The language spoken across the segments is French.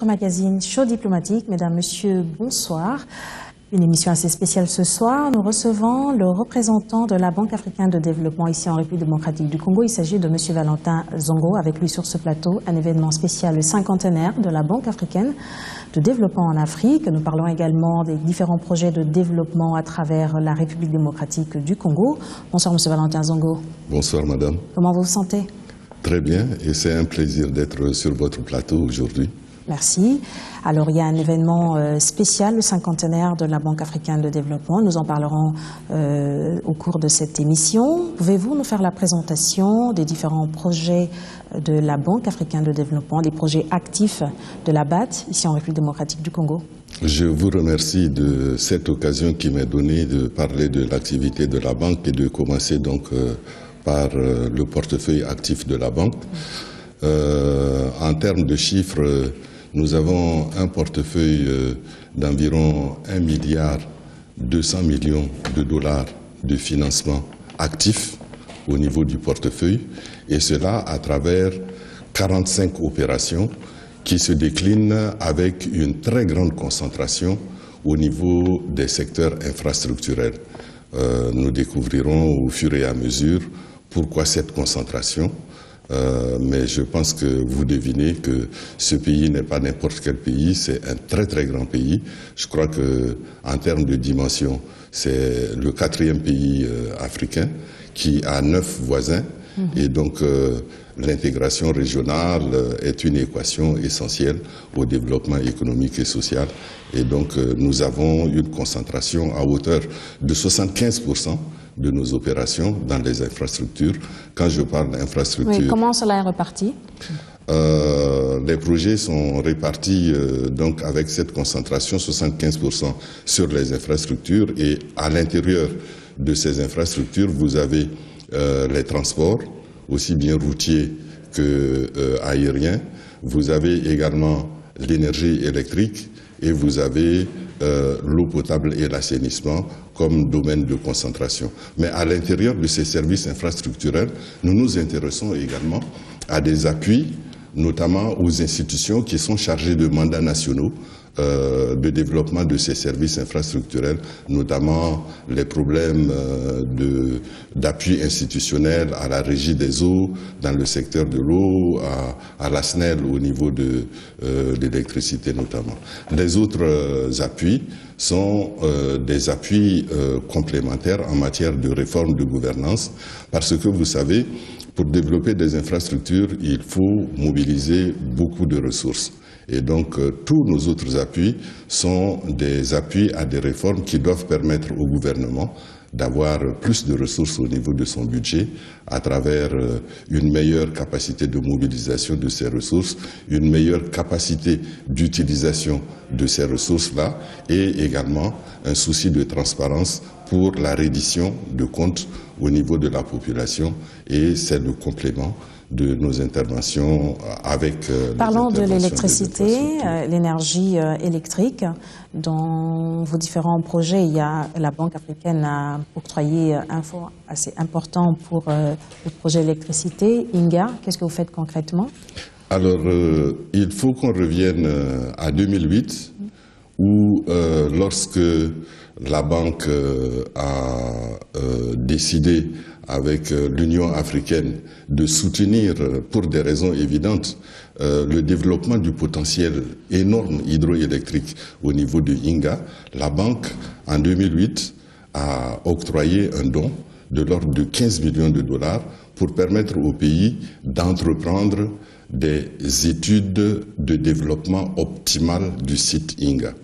Magazine Show Diplomatique, mesdames, messieurs, bonsoir. Une émission assez spéciale ce soir. Nous recevons le représentant de la Banque africaine de développement ici en République démocratique du Congo. Il s'agit de monsieur Valentin Zongo. Avec lui sur ce plateau, un événement spécial, le cinquantenaire de la Banque africaine de développement en Afrique. Nous parlons également des différents projets de développement à travers la République démocratique du Congo. Bonsoir monsieur Valentin Zongo. Bonsoir madame. Comment vous vous sentez? Très bien, et c'est un plaisir d'être sur votre plateau aujourd'hui. Merci. Alors, il y a un événement spécial, le cinquantenaire de la Banque africaine de développement. Nous en parlerons au cours de cette émission. Pouvez-vous nous faire la présentation des différents projets de la Banque africaine de développement, des projets actifs de la BAD, ici en République démocratique du Congo? Je vous remercie de cette occasion qui m'est donnée de parler de l'activité de la banque et de commencer donc par le portefeuille actif de la banque. En termes de chiffres, nous avons un portefeuille d'environ 1,2 milliard de dollars de financement actif au niveau du portefeuille, et cela à travers 45 opérations qui se déclinent avec une très grande concentration au niveau des secteurs infrastructurels. Nous découvrirons au fur et à mesure pourquoi cette concentration. Mais je pense que vous devinez que ce pays n'est pas n'importe quel pays, c'est un très très grand pays. Je crois que en termes de dimension, c'est le 4e pays africain qui a 9 voisins. Et donc l'intégration régionale est une équation essentielle au développement économique et social. Et donc nous avons une concentration à hauteur de 75% de nos opérations dans les infrastructures. Quand je parle d'infrastructures... Oui, comment cela est reparti? Les projets sont répartis donc avec cette concentration, 75% sur les infrastructures, et à l'intérieur de ces infrastructures, vous avez les transports, aussi bien routiers que aériens. Vous avez également l'énergie électrique et vous avez l'eau potable et l'assainissement comme domaine de concentration. Mais à l'intérieur de ces services infrastructurels, nous nous intéressons également à des appuis, notamment aux institutions qui sont chargées de mandats nationaux de développement de ces services infrastructurels, notamment les problèmes d'appui institutionnel à la régie des eaux dans le secteur de l'eau, à la SNEL au niveau de l'électricité notamment. Les autres appuis sont des appuis complémentaires en matière de réforme de gouvernance, parce que vous savez, pour développer des infrastructures, il faut mobiliser beaucoup de ressources. Et donc, tous nos autres appuis sont des appuis à des réformes qui doivent permettre au gouvernement d'avoir plus de ressources au niveau de son budget à travers une meilleure capacité de mobilisation de ces ressources, une meilleure capacité d'utilisation de ces ressources-là, et également un souci de transparence pour la reddition de comptes au niveau de la population, et c'est le complément de nos interventions avec... Parlons de l'électricité, l'énergie électrique. Dans vos différents projets, la Banque africaine a octroyé un fonds assez important pour le projet électricité. Inga, qu'est-ce que vous faites concrètement? Alors, il faut qu'on revienne à 2008, où lorsque la Banque a décidé avec l'Union africaine de soutenir, pour des raisons évidentes, le développement du potentiel énorme hydroélectrique au niveau de Inga, la banque, en 2008, a octroyé un don de l'ordre de 15 millions de dollars pour permettre au pays d'entreprendre des études de développement optimal du site Inga.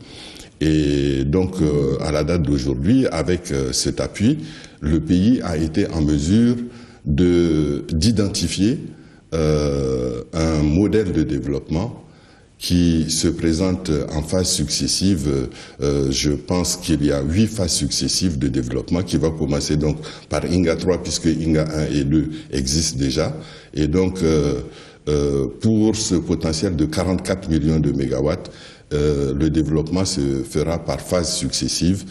Et donc, à la date d'aujourd'hui, avec cet appui, le pays a été en mesure d'identifier un modèle de développement qui se présente en phases successives. Je pense qu'il y a 8 phases successives de développement qui va commencer donc par Inga 3, puisque Inga 1 et 2 existent déjà. Et donc, pour ce potentiel de 44 millions de mégawatts, le développement se fera par phases successives,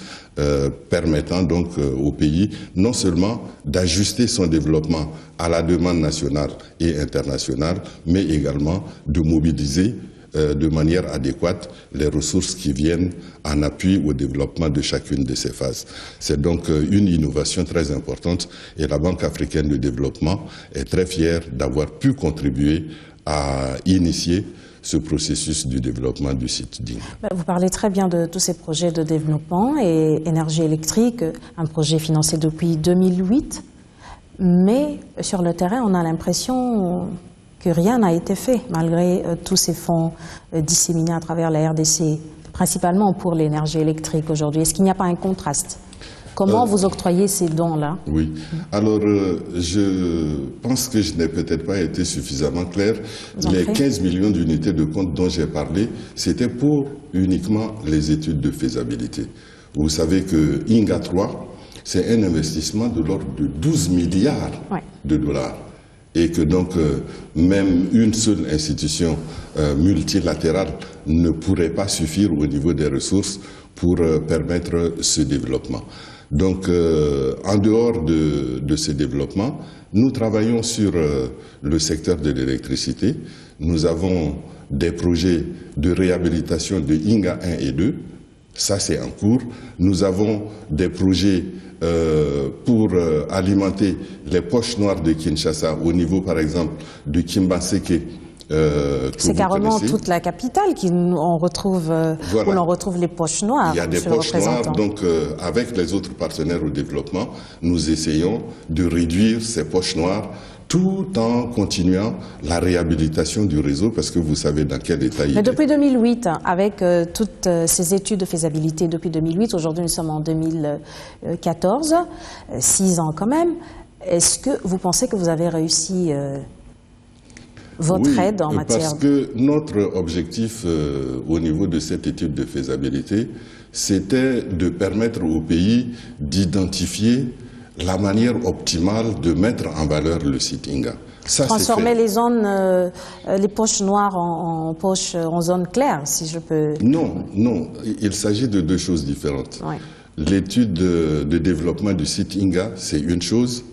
permettant donc au pays non seulement d'ajuster son développement à la demande nationale et internationale, mais également de mobiliser de manière adéquate les ressources qui viennent en appui au développement de chacune de ces phases. C'est donc une innovation très importante et la Banque africaine de développement est très fière d'avoir pu contribuer à initier ce processus du développement du site Dinga. Vous parlez très bien de tous ces projets de développement et énergie électrique, un projet financé depuis 2008, mais sur le terrain, on a l'impression que rien n'a été fait, malgré tous ces fonds disséminés à travers la RDC, principalement pour l'énergie électrique aujourd'hui. Est-ce qu'il n'y a pas un contraste ? Comment vous octroyez ces dons-là? Oui. Alors, je pense que je n'ai peut-être pas été suffisamment clair. Les 15 millions d'unités de compte dont j'ai parlé, c'était pour uniquement les études de faisabilité. Vous savez que INGA 3, c'est un investissement de l'ordre de 12 milliards de dollars. Et que donc, même une seule institution multilatérale ne pourrait pas suffire au niveau des ressources pour permettre ce développement. Donc, en dehors de ce développement, nous travaillons sur le secteur de l'électricité. Nous avons des projets de réhabilitation de INGA 1 et 2. Ça, c'est en cours. Nous avons des projets pour alimenter les poches noires de Kinshasa au niveau, par exemple, de Kimbaseke. C'est carrément toute la capitale où l'on retrouve les poches noires. Il y a des poches noires, donc avec les autres partenaires au développement, nous essayons de réduire ces poches noires tout en continuant la réhabilitation du réseau, parce que vous savez dans quel état il est. Mais depuis 2008, avec toutes ces études de faisabilité depuis 2008, aujourd'hui nous sommes en 2014, 6 ans quand même, est-ce que vous pensez que vous avez réussi votre aide en matière... Parce que notre objectif au niveau de cette étude de faisabilité, c'était de permettre au pays d'identifier la manière optimale de mettre en valeur le site INGA. Ça, transformer les zones, les poches noires en zones claires, si je peux... Non, non, il s'agit de deux choses différentes. Ouais. L'étude de développement du site INGA, c'est une chose.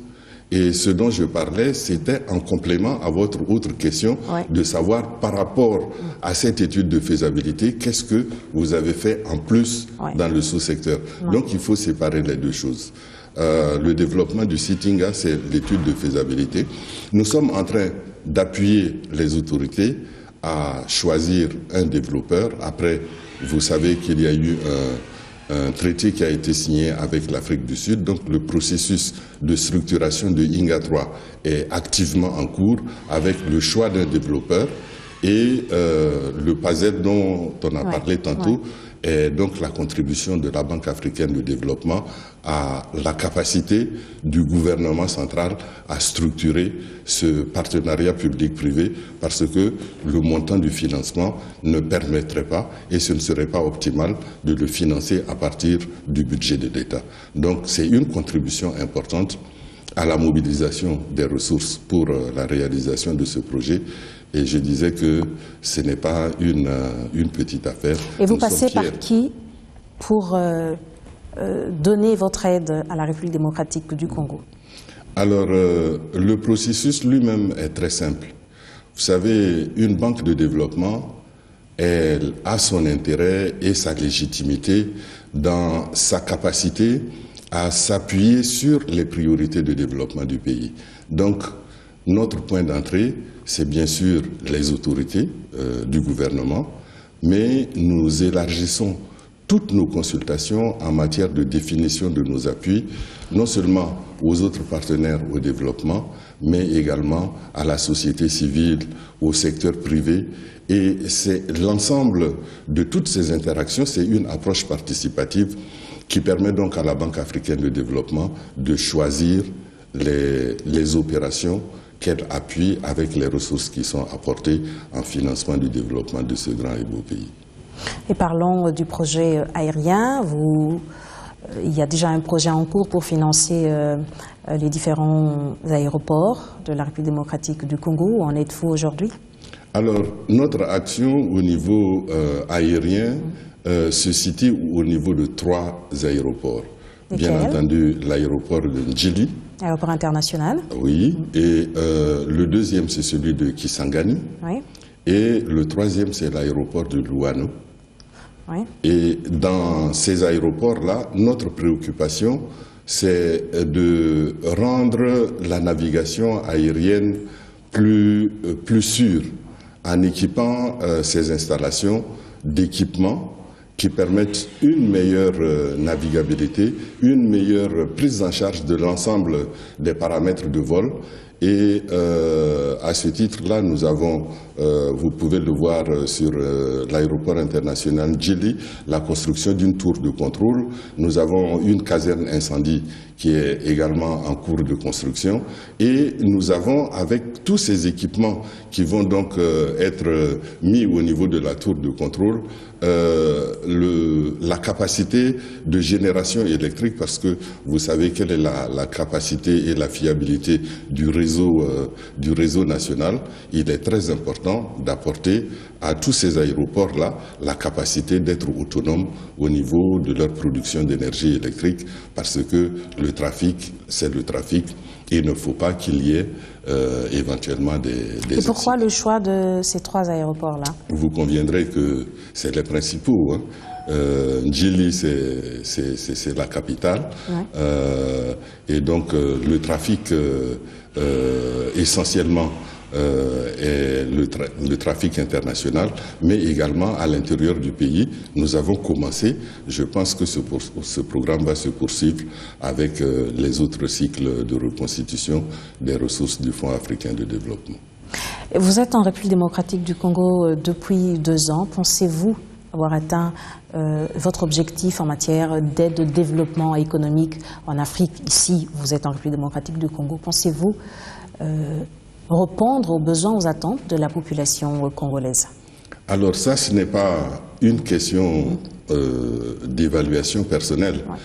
Et ce dont je parlais, c'était en complément à votre autre question, de savoir par rapport à cette étude de faisabilité, qu'est-ce que vous avez fait en plus dans le sous-secteur. Donc il faut séparer les deux choses. Le développement du site INGA, c'est l'étude de faisabilité. Nous sommes en train d'appuyer les autorités à choisir un développeur. Après, vous savez qu'il y a eu un traité qui a été signé avec l'Afrique du Sud. Donc le processus de structuration de INGA 3 est activement en cours avec le choix d'un développeur et le PASET dont on a parlé tantôt est donc la contribution de la Banque africaine de développement à la capacité du gouvernement central à structurer ce partenariat public-privé, parce que le montant du financement ne permettrait pas, et ce ne serait pas optimal, de le financer à partir du budget de l'État. Donc c'est une contribution importante à la mobilisation des ressources pour la réalisation de ce projet. Et je disais que ce n'est pas une petite affaire. Et vous passez par qui pour donner votre aide à la République démocratique du Congo? Alors, le processus lui-même est très simple. Vous savez, une banque de développement, elle a son intérêt et sa légitimité dans sa capacité à s'appuyer sur les priorités de développement du pays. Donc, notre point d'entrée, c'est bien sûr les autorités du gouvernement, mais nous élargissons toutes nos consultations en matière de définition de nos appuis, non seulement aux autres partenaires au développement, mais également à la société civile, au secteur privé. Et c'est l'ensemble de toutes ces interactions, c'est une approche participative qui permet donc à la Banque africaine de développement de choisir les opérations qu'elle appuie avec les ressources qui sont apportées en financement du développement de ce grand et beau pays. Et parlons du projet aérien. Il y a déjà un projet en cours pour financer les différents aéroports de la République démocratique du Congo. Où en êtes-vous aujourd'hui? Alors, notre action au niveau aérien se situe au niveau de 3 aéroports. Bien entendu, l'aéroport de Ndjili. Aéroport international. Oui, et le deuxième, c'est celui de Kisangani. Oui. Et le troisième, c'est l'aéroport de Louano. Oui. Et dans ces aéroports-là, notre préoccupation, c'est de rendre la navigation aérienne plus sûre en équipant ces installations d'équipements qui permettent une meilleure navigabilité, une meilleure prise en charge de l'ensemble des paramètres de vol. Et à ce titre-là, nous avons, vous pouvez le voir sur l'aéroport international Djily, la construction d'une tour de contrôle. Nous avons une caserne incendie qui est également en cours de construction. Et nous avons, avec tous ces équipements qui vont donc être mis au niveau de la tour de contrôle, la capacité de génération électrique, parce que vous savez quelle est la capacité et la fiabilité du réseau national. Il est très important d'apporter à tous ces aéroports-là la capacité d'être autonomes au niveau de leur production d'énergie électrique, parce que le trafic, c'est le trafic. Il ne faut pas qu'il y ait éventuellement des Et pourquoi le choix de ces 3 aéroports-là? Vous conviendrez que c'est les principaux. Hein. Djily, c'est la capitale. Ouais. Et donc, le trafic, essentiellement, est le trafic international, mais également à l'intérieur du pays. Nous avons commencé, je pense que ce programme va se poursuivre avec les autres cycles de reconstitution des ressources du Fonds africain de développement. Vous êtes en République démocratique du Congo depuis 2 ans. Pensez-vous avoir atteint votre objectif en matière d'aide au développement économique en Afrique? Ici, vous êtes en République démocratique du Congo. Pensez-vous répondre aux besoins, aux attentes de la population congolaise? Alors ça, ce n'est pas une question d'évaluation personnelle. Ouais.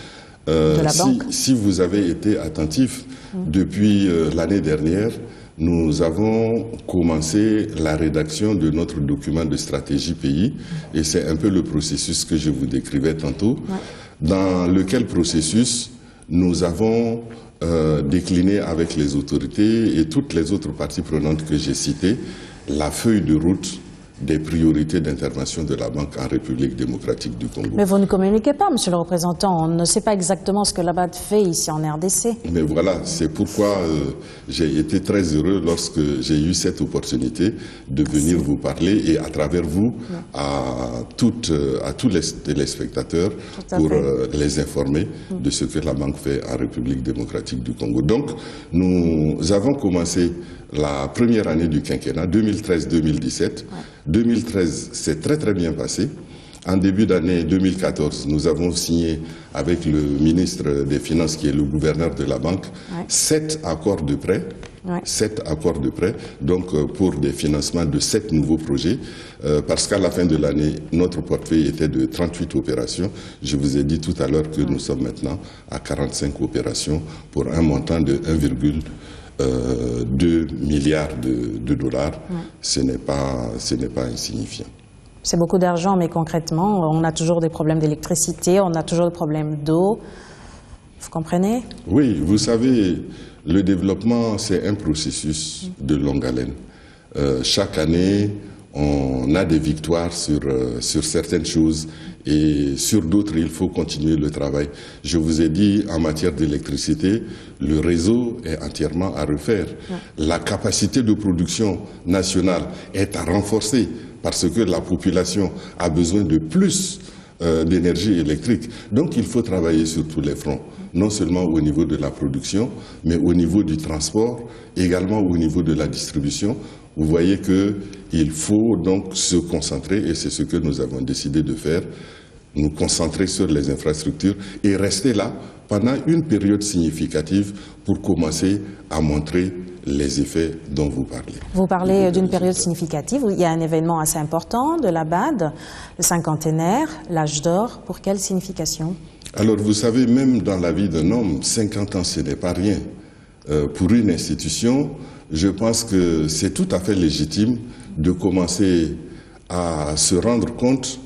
De la banque. Si vous avez été attentif, depuis l'année dernière, nous avons commencé la rédaction de notre document de stratégie pays, et c'est un peu le processus que je vous décrivais tantôt, dans lequel processus nous avons décliné avec les autorités et toutes les autres parties prenantes que j'ai citées la feuille de route des priorités d'intervention de la Banque en République démocratique du Congo. Mais vous ne communiquez pas, monsieur le représentant. On ne sait pas exactement ce que la BAD fait ici en RDC. Mais voilà, c'est pourquoi j'ai été très heureux lorsque j'ai eu cette opportunité de venir vous parler et à travers vous, à tous les téléspectateurs pour les informer de ce que la Banque fait en République démocratique du Congo. Donc, nous avons commencé la première année du quinquennat, 2013-2017. 2013, c'est très très bien passé. En début d'année 2014, nous avons signé avec le ministre des Finances, qui est le gouverneur de la banque, 7 accords de prêt. 7 accords de prêt, donc pour des financements de 7 nouveaux projets, parce qu'à la fin de l'année, notre portefeuille était de 38 opérations. Je vous ai dit tout à l'heure que nous sommes maintenant à 45 opérations pour un montant de 1,2 milliards de dollars. Ce n'est pas insignifiant. C'est beaucoup d'argent, mais concrètement, on a toujours des problèmes d'électricité, on a toujours des problèmes d'eau. Vous comprenez? Oui, vous savez, le développement, c'est un processus de longue haleine. Chaque année, on a des victoires sur certaines choses et sur d'autres, il faut continuer le travail. Je vous ai dit, en matière d'électricité, le réseau est entièrement à refaire. La capacité de production nationale est à renforcer parce que la population a besoin de plus d'énergie électrique. Donc il faut travailler sur tous les fronts, non seulement au niveau de la production, mais au niveau du transport, également au niveau de la distribution. Vous voyez qu'il faut donc se concentrer, et c'est ce que nous avons décidé de faire, nous concentrer sur les infrastructures et rester là pendant une période significative pour commencer à montrer les effets dont vous parlez. Vous parlez d'une période significative. Il y a un événement assez important de la BAD, le cinquantenaire, l'âge d'or. Pour quelle signification? Alors, vous savez, même dans la vie d'un homme, 50 ans, ce n'est pas rien. Pour une institution, je pense que c'est tout à fait légitime de commencer à se rendre compte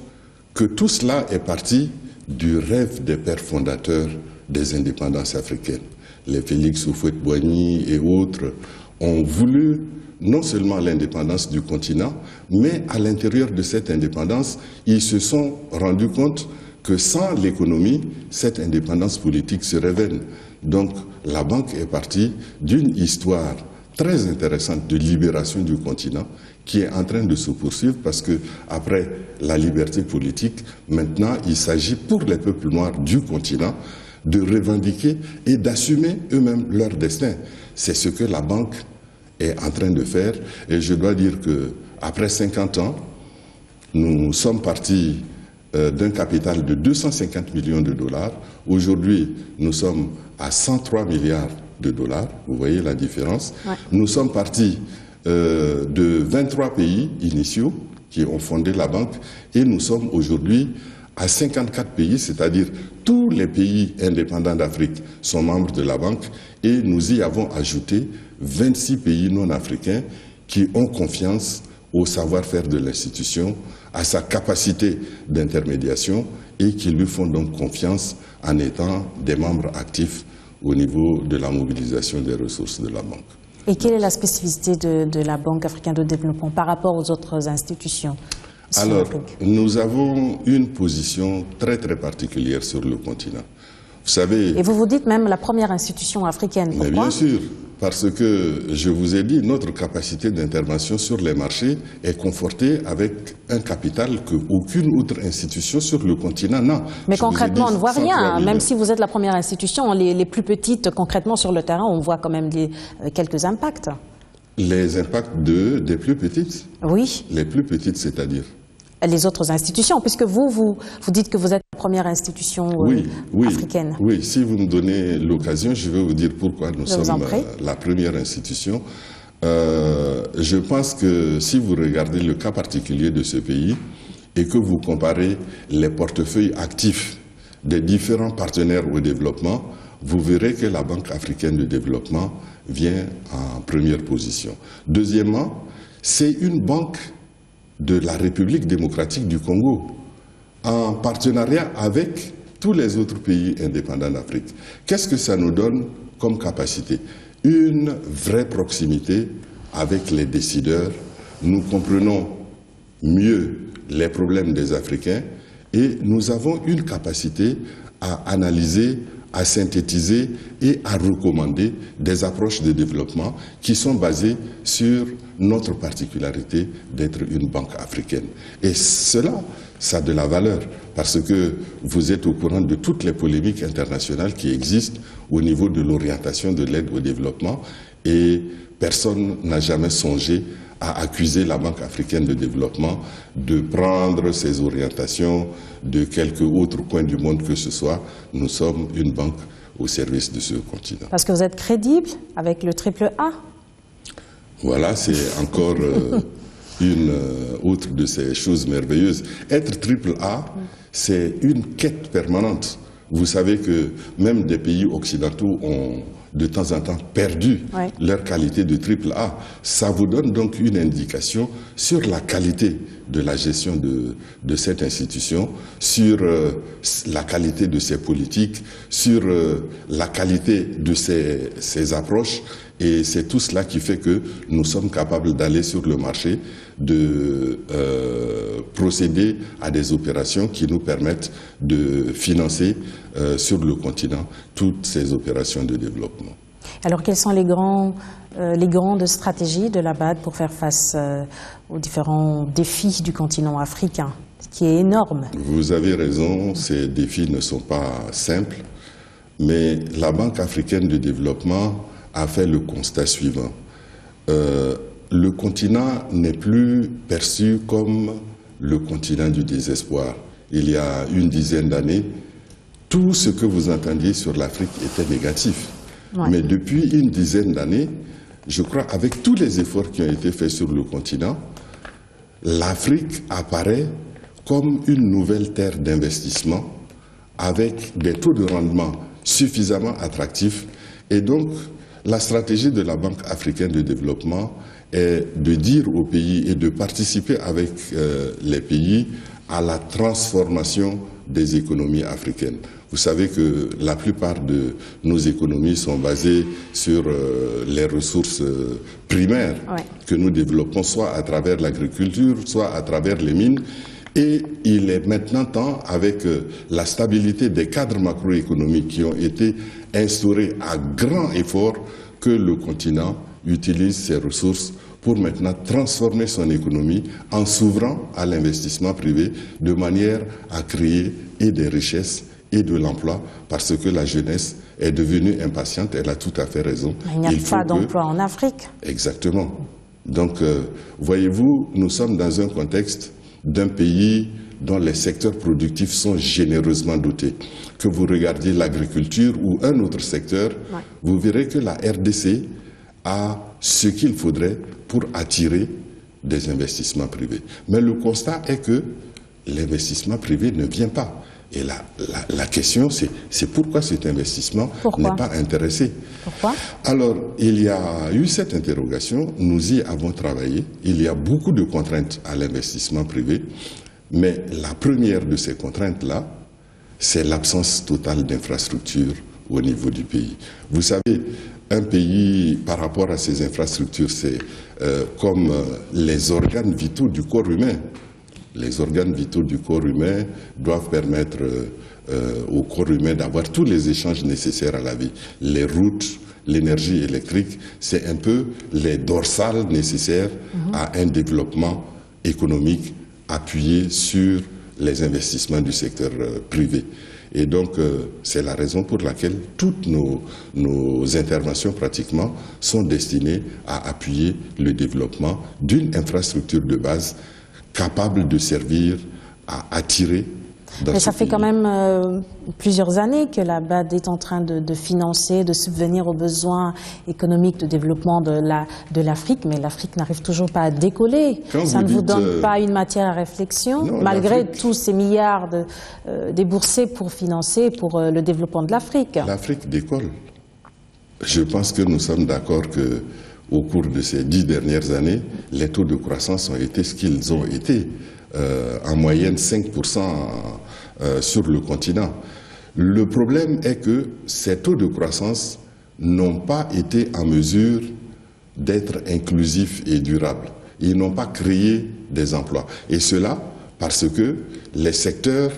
que tout cela est parti du rêve des pères fondateurs des indépendances africaines. Les Félix Houphouët-Boigny et autres ont voulu non seulement l'indépendance du continent, mais à l'intérieur de cette indépendance, ils se sont rendus compte que sans l'économie, cette indépendance politique serait vaine. Donc la banque est partie d'une histoire très intéressante de libération du continent qui est en train de se poursuivre parce que après la liberté politique, maintenant il s'agit pour les peuples noirs du continent de revendiquer et d'assumer eux-mêmes leur destin. C'est ce que la banque est en train de faire et je dois dire qu'après 50 ans, nous sommes partis d'un capital de 250 millions de dollars. Aujourd'hui, nous sommes à 103 milliards de dollars. Vous voyez la différence. Ouais. Nous sommes partis de 23 pays initiaux qui ont fondé la banque et nous sommes aujourd'hui à 54 pays, c'est-à-dire tous les pays indépendants d'Afrique sont membres de la banque et nous y avons ajouté 26 pays non africains qui ont confiance au savoir-faire de l'institution, à sa capacité d'intermédiation et qui lui font donc confiance en étant des membres actifs au niveau de la mobilisation des ressources de la banque. Et quelle est la spécificité de la Banque africaine de développement par rapport aux autres institutions? Alors, nous avons une position très très particulière sur le continent. Vous savez... Et vous dites même la première institution africaine. Pourquoi? Mais bien sûr, parce que je vous ai dit, notre capacité d'intervention sur les marchés est confortée avec un capital qu'aucune autre institution sur le continent n'a. Mais concrètement, on ne voit rien. Même si vous êtes la première institution, les plus petites, concrètement sur le terrain, on voit quand même quelques impacts. Les impacts des plus petites? Oui. Les plus petites, c'est-à-dire? Les autres institutions, puisque vous dites que vous êtes la première institution africaine. Oui, si vous me donnez l'occasion, je vais vous dire pourquoi nous sommes la première institution. Je pense que si vous regardez le cas particulier de ce pays et que vous comparez les portefeuilles actifs des différents partenaires au développement, vous verrez que la Banque africaine de développement vient en première position. Deuxièmement, c'est une banque de la République démocratique du Congo, en partenariat avec tous les autres pays indépendants d'Afrique. Qu'est-ce que ça nous donne comme capacité? Une vraie proximité avec les décideurs. Nous comprenons mieux les problèmes des Africains et nous avons une capacité à analyser, à synthétiser et à recommander des approches de développement qui sont basées sur notre particularité d'être une banque africaine. Et cela, ça a de la valeur parce que vous êtes au courant de toutes les polémiques internationales qui existent au niveau de l'orientation de l'aide au développement et personne n'a jamais songé à accuser la Banque africaine de développement de prendre ses orientations de quelque autre coin du monde que ce soit. Nous sommes une banque au service de ce continent. Parce que vous êtes crédible avec le triple A? Voilà, c'est encore une autre de ces choses merveilleuses. Être triple A, c'est une quête permanente. Vous savez que même des pays occidentaux ont de temps en temps perdu leur qualité de triple A. Ça vous donne donc une indication sur la qualité de la gestion de cette institution, sur la qualité de ses politiques, sur la qualité de ses approches. Et c'est tout cela qui fait que nous sommes capables d'aller sur le marché, de procéder à des opérations qui nous permettent de financer sur le continent toutes ces opérations de développement. Alors, quelles sont les grandes stratégies de la BAD pour faire face aux différents défis du continent africain, qui est énorme? Vous avez raison, ces défis ne sont pas simples, mais la Banque africaine de développement a fait le constat suivant. Le continent n'est plus perçu comme le continent du désespoir. Il y a une dizaine d'années, tout ce que vous entendiez sur l'Afrique était négatif. Mais depuis une dizaine d'années, je crois, avec tous les efforts qui ont été faits sur le continent, l'Afrique apparaît comme une nouvelle terre d'investissement avec des taux de rendement suffisamment attractifs. Et donc, la stratégie de la Banque africaine de développement est de dire aux pays et de participer avec les pays à la transformation des économies africaines. Vous savez que la plupart de nos économies sont basées sur les ressources primaires que nous développons, soit à travers l'agriculture, soit à travers les mines. Et il est maintenant temps, avec la stabilité des cadres macroéconomiques qui ont été instaurés à grand effort, que le continent utilise ses ressources pour maintenant transformer son économie en s'ouvrant à l'investissement privé de manière à créer et des richesses et de l'emploi, parce que la jeunesse est devenue impatiente, elle a tout à fait raison. Il n'y a pas d'emploi en Afrique. Exactement. Donc, voyez-vous, nous sommes dans un contexte d'un pays dont les secteurs productifs sont généreusement dotés. Que vous regardiez l'agriculture ou un autre secteur, vous verrez que la RDC a ce qu'il faudrait pour attirer des investissements privés. Mais le constat est que l'investissement privé ne vient pas. Et la question, c'est pourquoi cet investissement n'est pas intéressé. Pourquoi? Alors, il y a eu cette interrogation, nous y avons travaillé. Il y a beaucoup de contraintes à l'investissement privé, mais la première de ces contraintes-là, c'est l'absence totale d'infrastructures au niveau du pays. Vous savez, un pays, par rapport à ses infrastructures, c'est comme les organes vitaux du corps humain. Les organes vitaux du corps humain doivent permettre au corps humain d'avoir tous les échanges nécessaires à la vie. Les routes, l'énergie électrique, c'est un peu les dorsales nécessaires à un développement économique appuyé sur les investissements du secteur privé. Et donc, c'est la raison pour laquelle toutes nos interventions, pratiquement, sont destinées à appuyer le développement d'une infrastructure de base capable de servir à attirer. Mais ça fait quand même plusieurs années que la BAD est en train de financer, de subvenir aux besoins économiques de développement de l'Afrique, mais l'Afrique n'arrive toujours pas à décoller. Ça ne vous donne pas une matière à réflexion, non, malgré tous ces milliards déboursés pour financer pour le développement de l'Afrique. L'Afrique décolle. Je pense que nous sommes d'accord que au cours de ces 10 dernières années, les taux de croissance ont été ce qu'ils ont été. En moyenne 5% sur le continent. Le problème est que ces taux de croissance n'ont pas été en mesure d'être inclusifs et durables. Ils n'ont pas créé des emplois. Et cela parce que les secteurs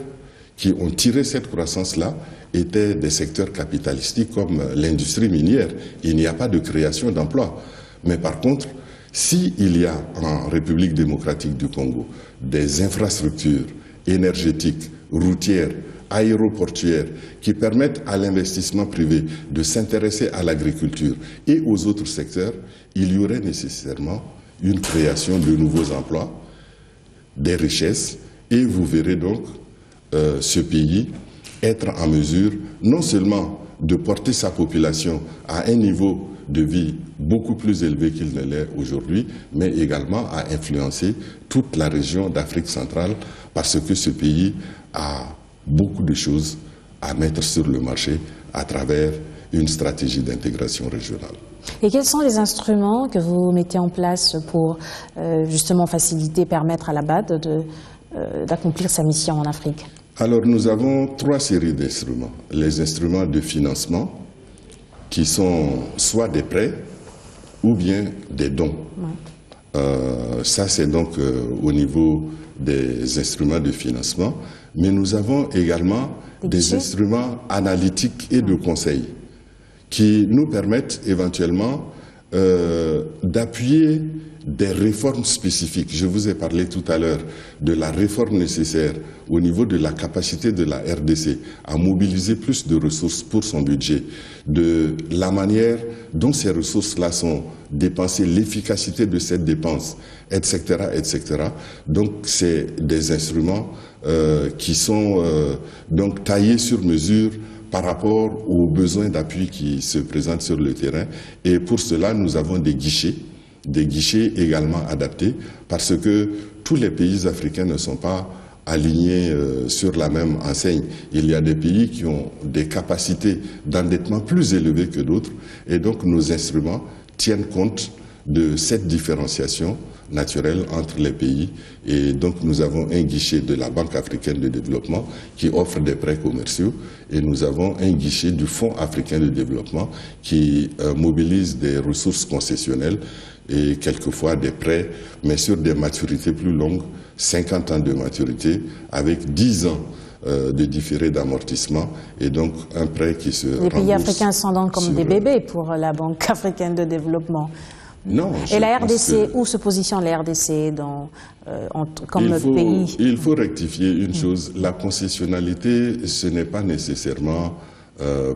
qui ont tiré cette croissance-là étaient des secteurs capitalistiques comme l'industrie minière. Il n'y a pas de création d'emplois. Mais par contre, s'il y a en République démocratique du Congo des infrastructures énergétiques, routières, aéroportuaires qui permettent à l'investissement privé de s'intéresser à l'agriculture et aux autres secteurs, il y aurait nécessairement une création de nouveaux emplois, des richesses, et vous verrez donc ce pays être en mesure non seulement de porter sa population à un niveau de vie beaucoup plus élevé qu'il ne l'est aujourd'hui, mais également à influencer toute la région d'Afrique centrale parce que ce pays a beaucoup de choses à mettre sur le marché à travers une stratégie d'intégration régionale. Et quels sont les instruments que vous mettez en place pour justement faciliter, permettre à la BAD d'accomplir sa mission en Afrique? Alors nous avons 3 séries d'instruments. Les instruments de financement, qui sont soit des prêts ou bien des dons. Ça, c'est donc au niveau des instruments de financement. Mais nous avons également des instruments analytiques et de conseil qui nous permettent éventuellement d'appuyer des réformes spécifiques. Je vous ai parlé tout à l'heure de la réforme nécessaire au niveau de la capacité de la RDC à mobiliser plus de ressources pour son budget, de la manière dont ces ressources-là sont dépensées, l'efficacité de cette dépense, etc., etc. Donc, c'est des instruments qui sont donc taillés sur mesure par rapport aux besoins d'appui qui se présentent sur le terrain. Et pour cela, nous avons des guichets également adaptés, parce que tous les pays africains ne sont pas alignés sur la même enseigne. Il y a des pays qui ont des capacités d'endettement plus élevées que d'autres, et donc nos instruments tiennent compte de cette différenciation naturel entre les pays. Et donc nous avons un guichet de la Banque africaine de développement qui offre des prêts commerciaux et nous avons un guichet du Fonds africain de développement qui mobilise des ressources concessionnelles et quelquefois des prêts, mais sur des maturités plus longues, 50 ans de maturité avec 10 ans de différé d'amortissement et donc un prêt qui se rembourse. Les pays africains sont donc comme des bébés pour la Banque africaine de développement. Non. Et la RDC, où se positionne la RDC comme pays? Il faut rectifier une chose, la concessionnalité, ce n'est pas nécessairement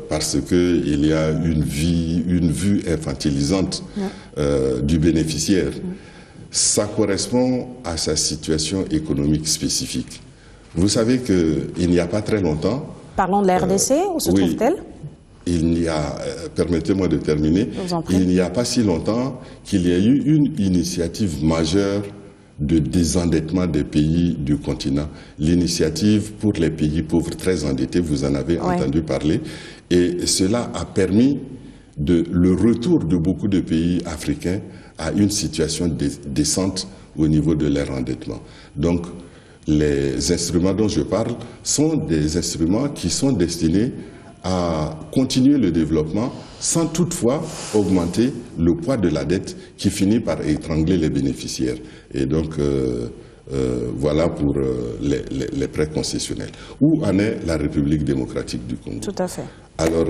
parce qu'il y a une vue infantilisante du bénéficiaire. Ça correspond à sa situation économique spécifique. Vous savez qu'il n'y a pas très longtemps... Parlons de la RDC, où se trouve-t-elle? Permettez-moi de terminer, il n'y a pas si longtemps qu'il y a eu une initiative majeure de désendettement des pays du continent. L'initiative pour les pays pauvres très endettés, vous en avez entendu parler, et cela a permis le retour de beaucoup de pays africains à une situation décente au niveau de leur endettement. Donc, les instruments dont je parle sont des instruments qui sont destinés à continuer le développement sans toutefois augmenter le poids de la dette qui finit par étrangler les bénéficiaires. Et donc, voilà pour les prêts concessionnels. Où en est la République démocratique du Congo? Tout à fait. Alors,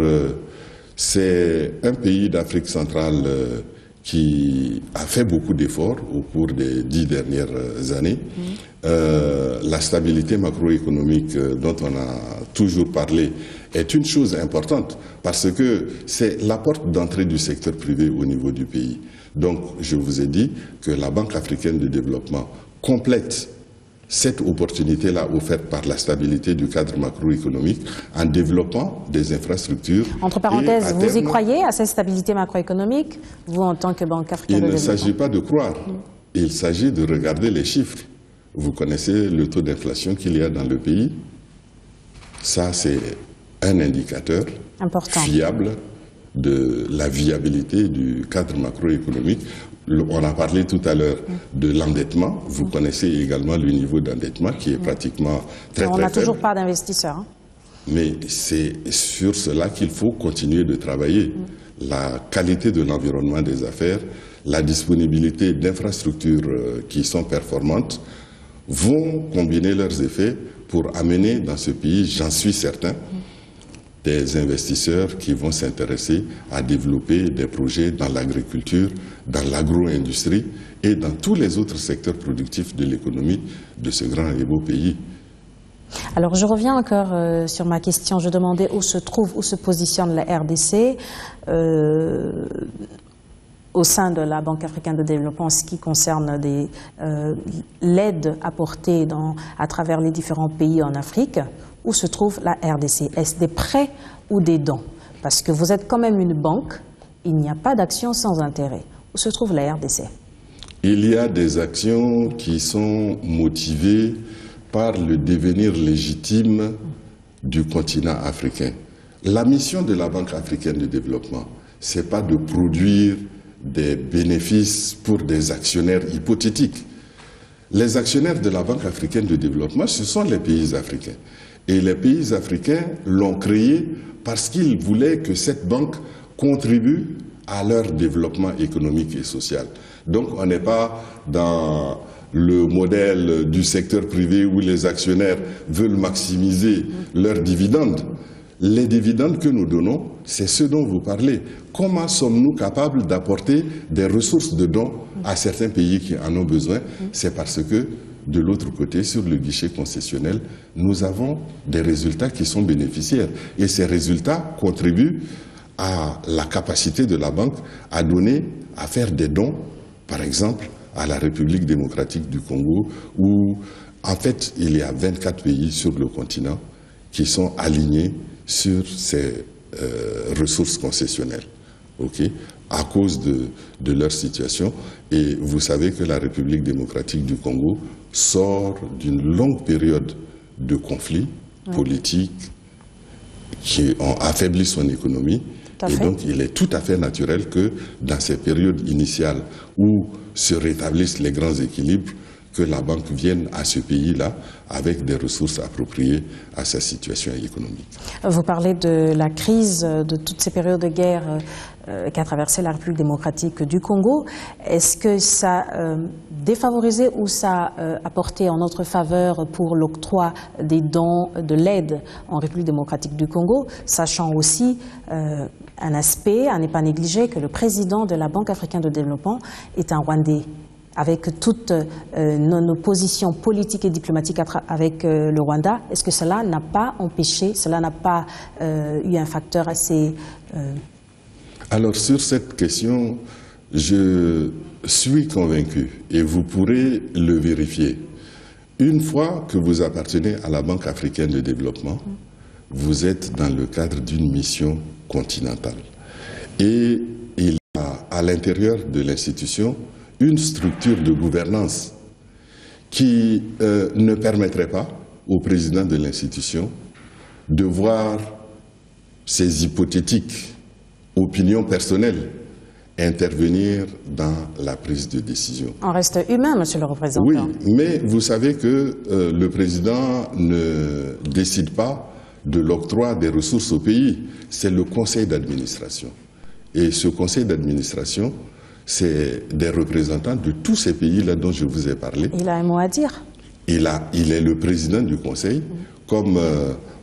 c'est un pays d'Afrique centrale qui a fait beaucoup d'efforts au cours des 10 dernières années. La stabilité macroéconomique dont on a toujours parlé est une chose importante parce que c'est la porte d'entrée du secteur privé au niveau du pays. Donc, je vous ai dit que la Banque africaine de développement complète cette opportunité-là offerte par la stabilité du cadre macroéconomique en développant des infrastructures. Entre parenthèses, vous y croyez à cette stabilité macroéconomique, vous en tant que Banque africaine de développement? Il ne s'agit pas de croire, il s'agit de regarder les chiffres. Vous connaissez le taux d'inflation qu'il y a dans le pays. Ça, c'est un indicateur fiable de la viabilité du cadre macroéconomique. On a parlé tout à l'heure de l'endettement. Vous connaissez également le niveau d'endettement qui est pratiquement très faible. On n'a toujours pas d'investisseurs. Mais c'est sur cela qu'il faut continuer de travailler. La qualité de l'environnement des affaires, la disponibilité d'infrastructures qui sont performantes vont combiner leurs effets pour amener dans ce pays, j'en suis certain, des investisseurs qui vont s'intéresser à développer des projets dans l'agriculture, dans l'agro-industrie et dans tous les autres secteurs productifs de l'économie de ce grand et beau pays. Alors je reviens encore sur ma question. Je demandais où se positionne la RDC au sein de la Banque africaine de développement en ce qui concerne l'aide apportée à travers les différents pays en Afrique. Où se trouve la RDC? Est-ce des prêts ou des dons? Parce que vous êtes quand même une banque, il n'y a pas d'action sans intérêt. Où se trouve la RDC? Il y a des actions qui sont motivées par le devenir légitime du continent africain. La mission de la Banque africaine de développement, ce n'est pas de produire des bénéfices pour des actionnaires hypothétiques. Les actionnaires de la Banque africaine de développement, ce sont les pays africains. Et les pays africains l'ont créée parce qu'ils voulaient que cette banque contribue à leur développement économique et social. Donc on n'est pas dans le modèle du secteur privé où les actionnaires veulent maximiser leurs dividendes. Les dividendes que nous donnons, c'est ce dont vous parlez. Comment sommes-nous capables d'apporter des ressources de dons à certains pays qui en ont besoin? C'est parce que, de l'autre côté, sur le guichet concessionnel, nous avons des résultats qui sont bénéficiaires. Et ces résultats contribuent à la capacité de la banque à donner, à faire des dons, par exemple, à la République démocratique du Congo, où, en fait, il y a 24 pays sur le continent qui sont alignés sur ces ressources concessionnelles, à cause de leur situation. Et vous savez que la République démocratique du Congo sort d'une longue période de conflits politiques qui ont affaibli son économie Et donc, il est tout à fait naturel que dans ces périodes initiales où se rétablissent les grands équilibres, que la banque vienne à ce pays-là avec des ressources appropriées à sa situation économique. Vous parlez de la crise, de toutes ces périodes de guerre qu'a traversé la République démocratique du Congo. Est-ce que ça a défavorisé ou ça a apporté en notre faveur pour l'octroi des dons, de l'aide en République démocratique du Congo, sachant aussi un aspect, à ne pas négliger, que le président de la Banque africaine de développement est un Rwandais, avec toutes nos positions politiques et diplomatiques avec le Rwanda. Est-ce que cela n'a pas empêché, cela n'a pas eu un facteur assez... Alors sur cette question, je suis convaincu, et vous pourrez le vérifier. Une fois que vous appartenez à la Banque africaine de développement, vous êtes dans le cadre d'une mission continentale. Et il y a à l'intérieur de l'institution une structure de gouvernance qui ne permettrait pas au président de l'institution de voir ses hypothétiques opinions personnelles intervenir dans la prise de décision. On reste humain, monsieur le représentant. Oui, mais vous savez que le président ne décide pas de l'octroi des ressources au pays, c'est le conseil d'administration. Et ce conseil d'administration, c'est des représentants de tous ces pays-là dont je vous ai parlé. Il a un mot à dire. Il est le président du conseil. Comme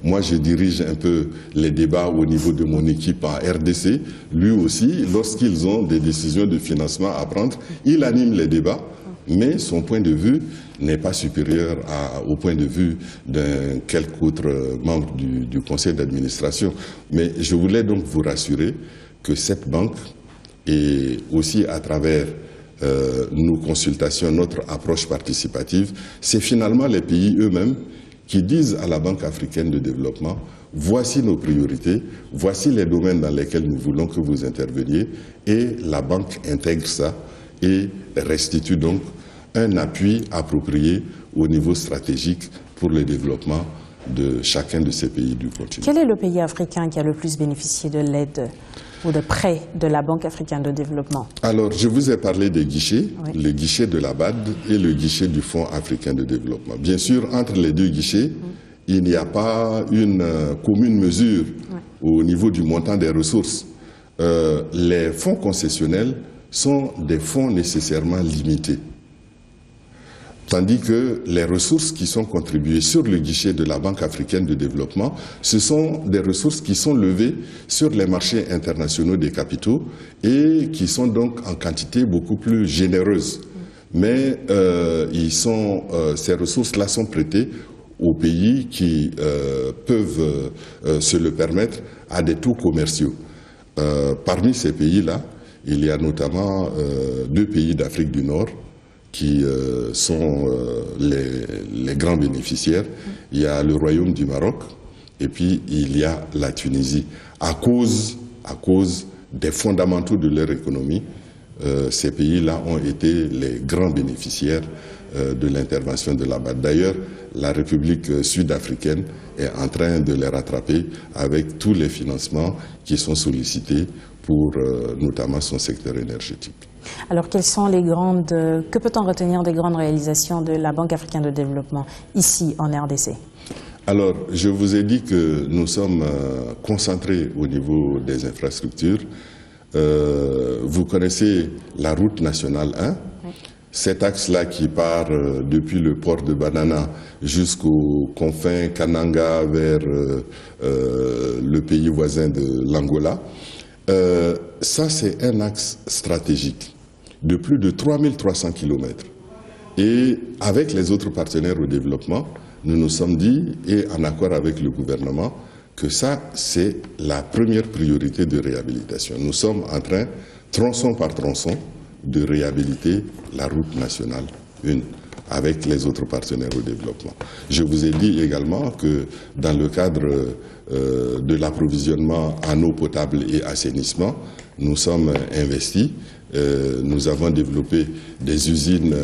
moi, je dirige un peu les débats au niveau de mon équipe en RDC, lui aussi, lorsqu'ils ont des décisions de financement à prendre, il anime les débats, mais son point de vue n'est pas supérieur au point de vue d'un quelque autre membre du conseil d'administration. Mais je voulais donc vous rassurer que cette banque, et aussi à travers nos consultations, notre approche participative, c'est finalement les pays eux-mêmes qui disent à la Banque africaine de développement, voici nos priorités, voici les domaines dans lesquels nous voulons que vous interveniez, et la banque intègre ça et restitue donc un appui approprié au niveau stratégique pour le développement de chacun de ces pays du continent. Quel est le pays africain qui a le plus bénéficié de l'aide ou de prêts de la Banque africaine de développement? Alors, je vous ai parlé des guichets, oui. Le guichet de la BAD et le guichet du Fonds africain de développement. Bien sûr, entre les deux guichets, il n'y a pas une commune mesure au niveau du montant des ressources. Les fonds concessionnels sont des fonds nécessairement limités. Tandis que les ressources qui sont contribuées sur le guichet de la Banque africaine de développement, ce sont des ressources qui sont levées sur les marchés internationaux des capitaux et qui sont donc en quantité beaucoup plus généreuse. Mais ces ressources-là sont prêtées aux pays qui peuvent se le permettre à des taux commerciaux. Parmi ces pays-là, il y a notamment 2 pays d'Afrique du Nord qui sont les grands bénéficiaires. Il y a le Royaume du Maroc et puis il y a la Tunisie. À cause des fondamentaux de leur économie, ces pays-là ont été les grands bénéficiaires de l'intervention de la BAD. D'ailleurs, la République sud-africaine est en train de les rattraper avec tous les financements qui sont sollicités pour notamment son secteur énergétique. Alors, que peut-on retenir des grandes réalisations de la Banque africaine de développement ici en RDC? Alors, je vous ai dit que nous sommes concentrés au niveau des infrastructures. Vous connaissez la route nationale 1, cet axe-là qui part depuis le port de Banana jusqu'aux confins Kananga vers le pays voisin de l'Angola. Ça, c'est un axe stratégique de plus de 3300 km. Et avec les autres partenaires au développement, nous nous sommes dit, et en accord avec le gouvernement, que ça, c'est la première priorité de réhabilitation. Nous sommes en train, tronçon par tronçon, de réhabiliter la route nationale 1 avec les autres partenaires au développement. Je vous ai dit également que dans le cadre de l'approvisionnement en eau potable et assainissement, nous sommes investis. Nous avons développé des usines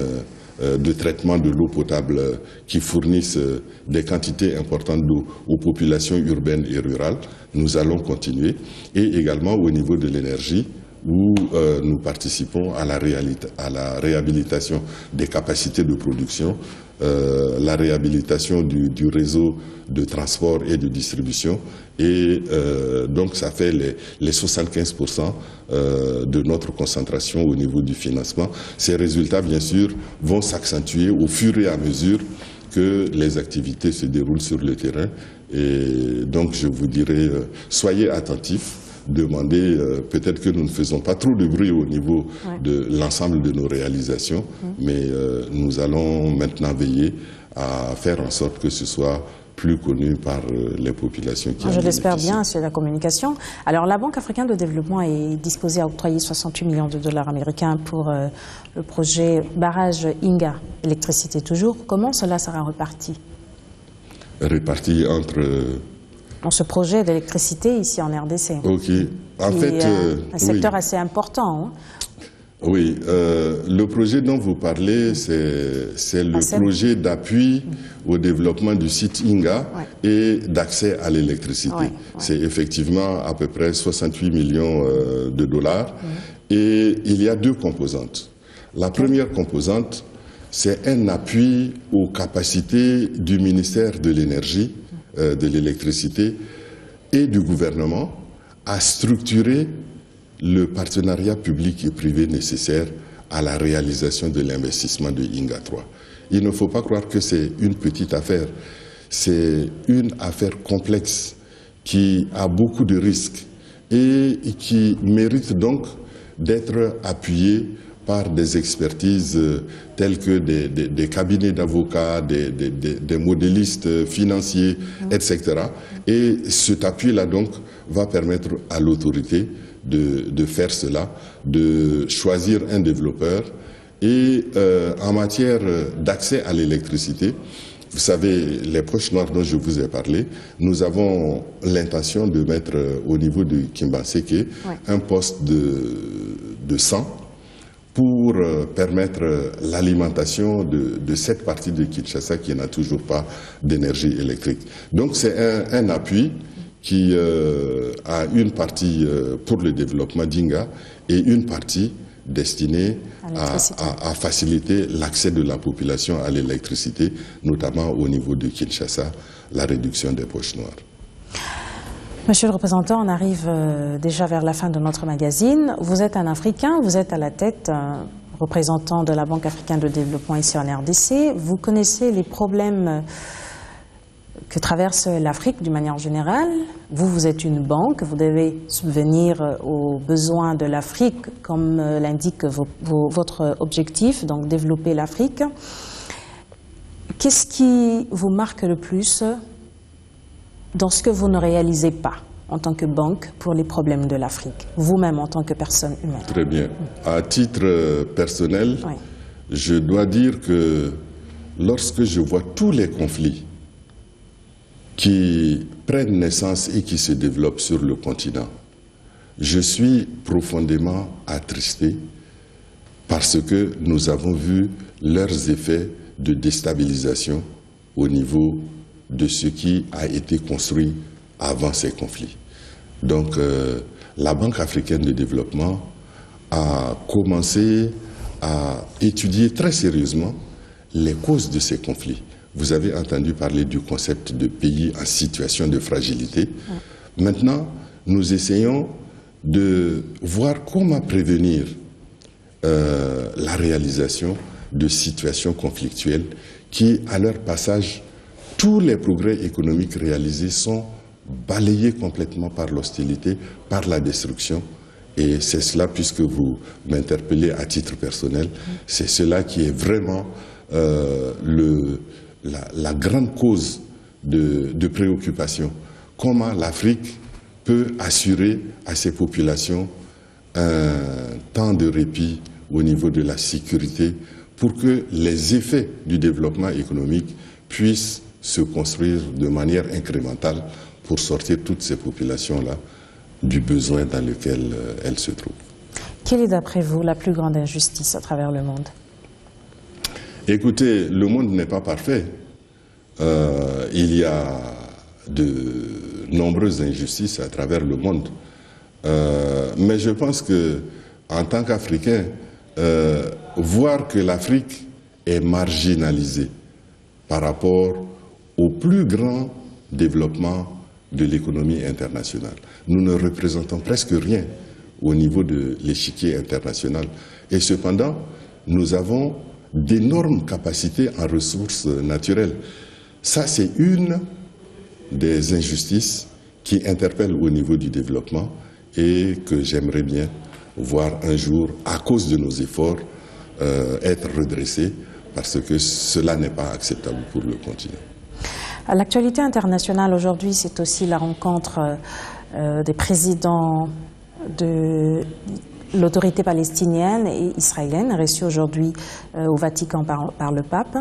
de traitement de l'eau potable qui fournissent des quantités importantes d'eau aux populations urbaines et rurales. Nous allons continuer. Et également au niveau de l'énergie, où nous participons à la réhabilitation des capacités de production, la réhabilitation du réseau de transport et de distribution. Et donc ça fait les 75% de notre concentration au niveau du financement. Ces résultats, bien sûr, vont s'accentuer au fur et à mesure que les activités se déroulent sur le terrain. Et donc je vous dirais, soyez attentifs. Demander, peut-être que nous ne faisons pas trop de bruit au niveau de l'ensemble de nos réalisations, mais nous allons maintenant veiller à faire en sorte que ce soit plus connu par les populations qui en bénéficient. Je l'espère bien, c'est la communication. Alors la Banque africaine de développement est disposée à octroyer 68 millions de dollars américains pour le projet barrage Inga, électricité toujours. Comment cela sera reparti? Réparti entre... Dans ce projet d'électricité ici en RDC. Ok. En fait, un secteur assez important. Hein. Oui. Le projet dont vous parlez, c'est le projet d'appui au développement du site Inga et d'accès à l'électricité. C'est effectivement à peu près 68 millions de dollars. Et il y a deux composantes. La première composante, c'est un appui aux capacités du ministère de l'Énergie, de l'électricité et du gouvernement à structurer le partenariat public et privé nécessaire à la réalisation de l'investissement de Inga 3. Il ne faut pas croire que c'est une petite affaire. C'est une affaire complexe qui a beaucoup de risques et qui mérite donc d'être appuyée par des expertises telles que des cabinets d'avocats, des modélistes financiers, etc. Et cet appui-là, donc, va permettre à l'autorité de faire cela, de choisir un développeur. Et en matière d'accès à l'électricité, vous savez, les poches noires dont je vous ai parlé, nous avons l'intention de mettre au niveau de Kimbanseke un poste de 100 pour permettre l'alimentation de cette partie de Kinshasa qui n'a toujours pas d'énergie électrique. Donc c'est un appui qui a une partie pour le développement d'Inga et une partie destinée à faciliter l'accès de la population à l'électricité, notamment au niveau de Kinshasa, la réduction des poches noires. Monsieur le représentant, on arrive déjà vers la fin de notre magazine. Vous êtes un Africain, vous êtes à la tête, représentant de la Banque africaine de développement ici en RDC. Vous connaissez les problèmes que traverse l'Afrique d'une manière générale. Vous êtes une banque, vous devez subvenir aux besoins de l'Afrique, comme l'indique votre objectif, donc développer l'Afrique. Qu'est-ce qui vous marque le plus dans ce que vous ne réalisez pas en tant que banque pour les problèmes de l'Afrique, vous-même en tant que personne humaine? Très bien. À titre personnel, je dois dire que lorsque je vois tous les conflits qui prennent naissance et qui se développent sur le continent, je suis profondément attristé parce que nous avons vu leurs effets de déstabilisation au niveau de ce qui a été construit avant ces conflits. Donc, la Banque africaine de développement a commencé à étudier très sérieusement les causes de ces conflits. Vous avez entendu parler du concept de pays en situation de fragilité. Maintenant, nous essayons de voir comment prévenir la réalisation de situations conflictuelles qui, à leur passage, tous les progrès économiques réalisés sont balayés complètement par l'hostilité, par la destruction. Et c'est cela, puisque vous m'interpellez à titre personnel, c'est cela qui est vraiment la grande cause de préoccupation. Comment l'Afrique peut assurer à ses populations un temps de répit au niveau de la sécurité pour que les effets du développement économique puissent se construire de manière incrémentale pour sortir toutes ces populations-là du besoin dans lequel elles se trouvent. Quelle est d'après vous la plus grande injustice à travers le monde? Écoutez, le monde n'est pas parfait. Il y a de nombreuses injustices à travers le monde. Mais je pense que, en tant qu'Africain, voir que l'Afrique est marginalisée par rapport au plus grand développement de l'économie internationale. Nous ne représentons presque rien au niveau de l'échiquier international. Et cependant, nous avons d'énormes capacités en ressources naturelles. Ça, c'est une des injustices qui interpellent au niveau du développement et que j'aimerais bien voir un jour, à cause de nos efforts, être redressée, parce que cela n'est pas acceptable pour le continent. L'actualité internationale aujourd'hui, c'est aussi la rencontre des présidents de l'autorité palestinienne et israélienne, reçue aujourd'hui au Vatican par le pape.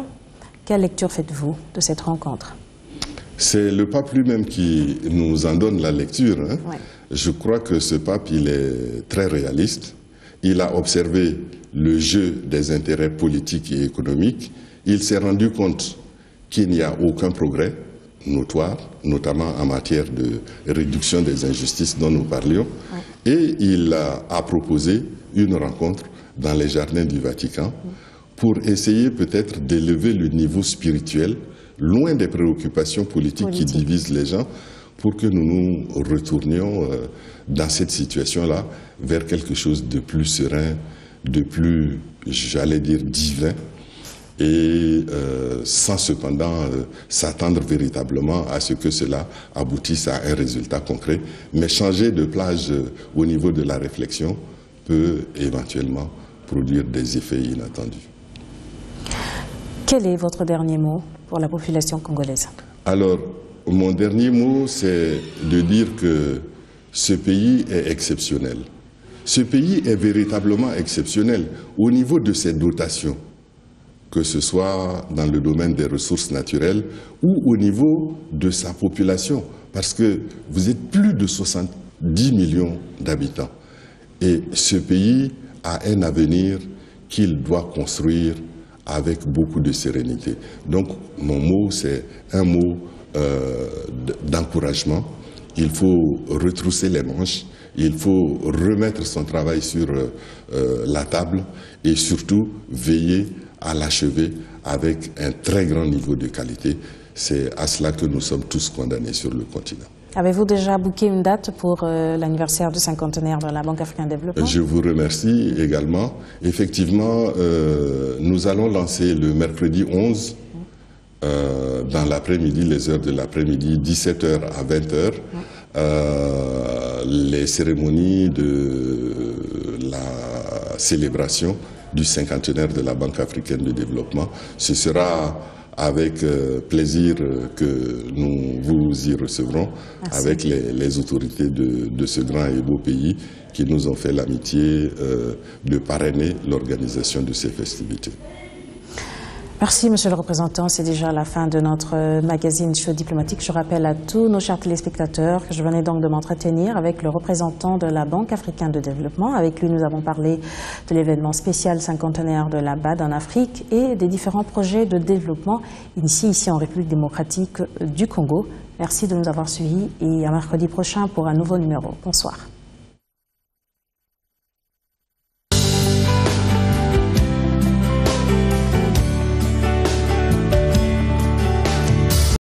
Quelle lecture faites-vous de cette rencontre? C'est le pape lui-même qui nous en donne la lecture. Hein. Ouais. Je crois que ce pape, il est très réaliste. Il a observé le jeu des intérêts politiques et économiques. Il s'est rendu compte qu'il n'y a aucun progrès notoire, notamment en matière de réduction des injustices dont nous parlions. Ouais. Et il a proposé une rencontre dans les jardins du Vatican pour essayer peut-être d'élever le niveau spirituel, loin des préoccupations politiques qui divisent les gens, pour que nous nous retournions dans cette situation-là vers quelque chose de plus serein, de plus, j'allais dire, divin, et sans cependant s'attendre véritablement à ce que cela aboutisse à un résultat concret. Mais changer de plage au niveau de la réflexion peut éventuellement produire des effets inattendus. Quel est votre dernier mot pour la population congolaise? Alors, mon dernier mot, c'est de dire que ce pays est exceptionnel. Ce pays est véritablement exceptionnel au niveau de ses dotations, que ce soit dans le domaine des ressources naturelles ou au niveau de sa population, parce que vous êtes plus de 70 millions d'habitants. Et ce pays a un avenir qu'il doit construire avec beaucoup de sérénité. Donc, mon mot, c'est un mot d'encouragement. Il faut retrousser les manches, il faut remettre son travail sur la table et surtout veiller à l'achever avec un très grand niveau de qualité. C'est à cela que nous sommes tous condamnés sur le continent. Avez-vous déjà booké une date pour l'anniversaire du cinquantenaire de la Banque africaine de développement? Je vous remercie également. Effectivement, nous allons lancer le mercredi 11, dans l'après-midi, les heures de l'après-midi, 17h à 20h, les cérémonies de la célébration du cinquantenaire de la Banque africaine de développement. Ce sera avec plaisir que nous vous y recevrons. Merci. Avec les autorités de ce grand et beau pays qui nous ont fait l'amitié de parrainer l'organisation de ces festivités. Merci, Monsieur le représentant. C'est déjà la fin de notre magazine Show diplomatique. Je rappelle à tous nos chers téléspectateurs que je venais donc de m'entretenir avec le représentant de la Banque africaine de développement. Avec lui, nous avons parlé de l'événement spécial cinquantenaire de la BAD en Afrique et des différents projets de développement initiés ici en République démocratique du Congo. Merci de nous avoir suivis et à mercredi prochain pour un nouveau numéro. Bonsoir.